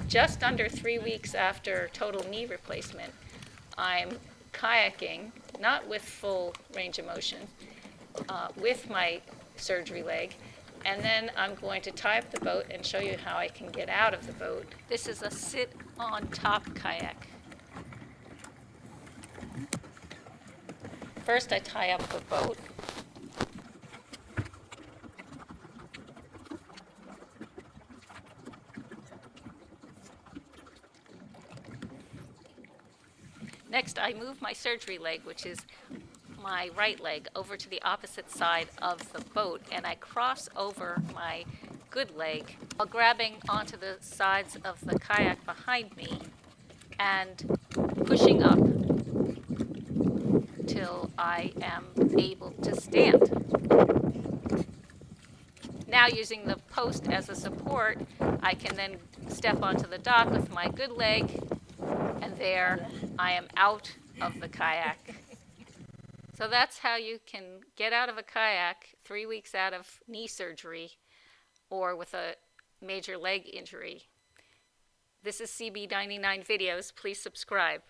just under 3 weeks after total knee replacement, I'm kayaking, not with full range of motion, with my surgery leg, and then I'm going to tie up the boat and show you how I can get out of the boat. This is a sit-on-top kayak. First, I tie up the boat. Next, I move my surgery leg, which is my right leg, over to the opposite side of the boat, and I cross over my good leg while grabbing onto the sides of the kayak behind me and pushing up till I am able to stand. Now, using the post as a support, I can then step onto the dock with my good leg, and there I am out of the kayak. So that's how you can get out of a kayak 3 weeks out of knee surgery or with a major leg injury. This is CB99 Videos. Please subscribe.